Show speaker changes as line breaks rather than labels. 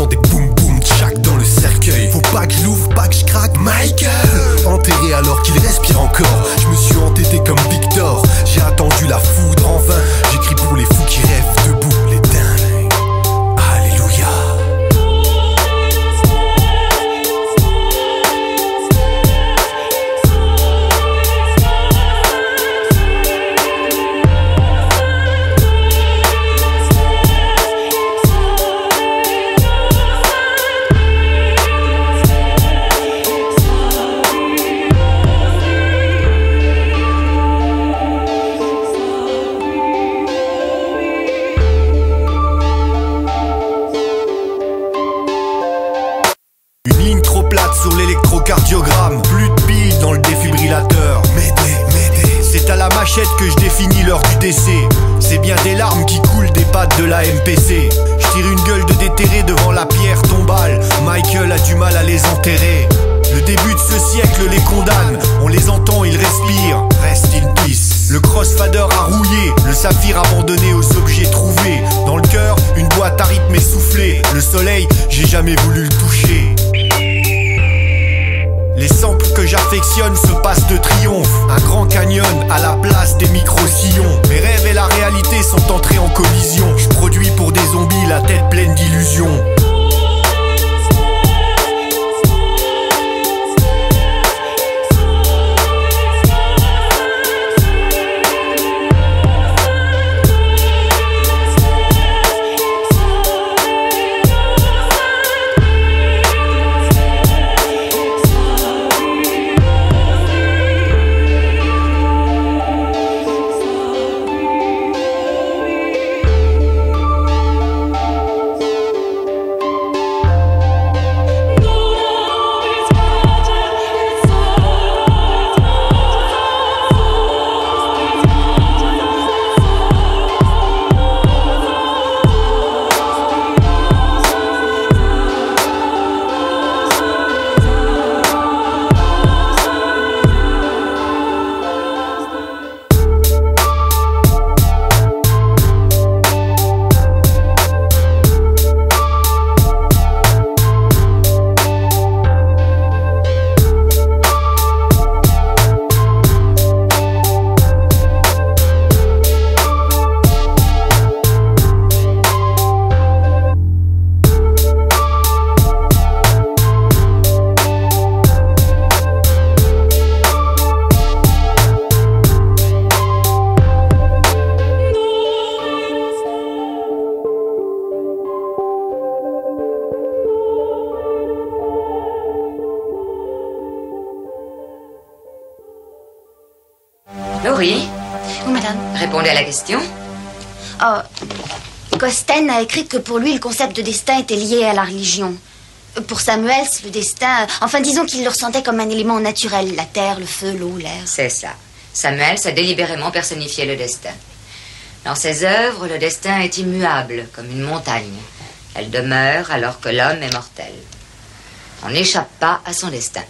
J'entends des boum boum tchac dans le cercueil. Faut pas que je l'ouvre, pas que je craque. Michael, enterré alors qu'il respire encore. Je me suis entêté comme Victor. J'ai attendu la foudre en vain. J'écris pour les fous qui rêvent debout, les dingues. Alléluia. Sur l'électrocardiogramme, plus de billes dans le défibrillateur. M'aider, c'est à la machette que je définis l'heure du décès. C'est bien des larmes qui coulent des pattes de la MPC. Je tire une gueule de déterré devant la pierre tombale. Michael a du mal à les enterrer. Le début de ce siècle les condamne. On les entend, ils respirent. Rest in peace. Le crossfader a rouillé, le saphir abandonné aux objets trouvés. Dans le cœur, une boîte à rythme essoufflée. Le soleil, j'ai jamais voulu le toucher. Les samples que j'affectionne se passent de triomphe. Un grand canyon à la place des micro-sillons. Mes rêves et la réalité sont entrés en collision. Je produis pour des zombies la tête pleine d'illusions.
Laurie?
Oui, madame.
Répondez à la question.
Oh, Costen a écrit que pour lui, le concept de destin était lié à la religion. Pour Samuels, le destin... Enfin, disons qu'il le ressentait comme un élément naturel. La terre, le feu, l'eau, l'air.
C'est ça. Samuels a délibérément personnifié le destin. Dans ses œuvres, le destin est immuable, comme une montagne. Elle demeure alors que l'homme est mortel. On n'échappe pas à son destin.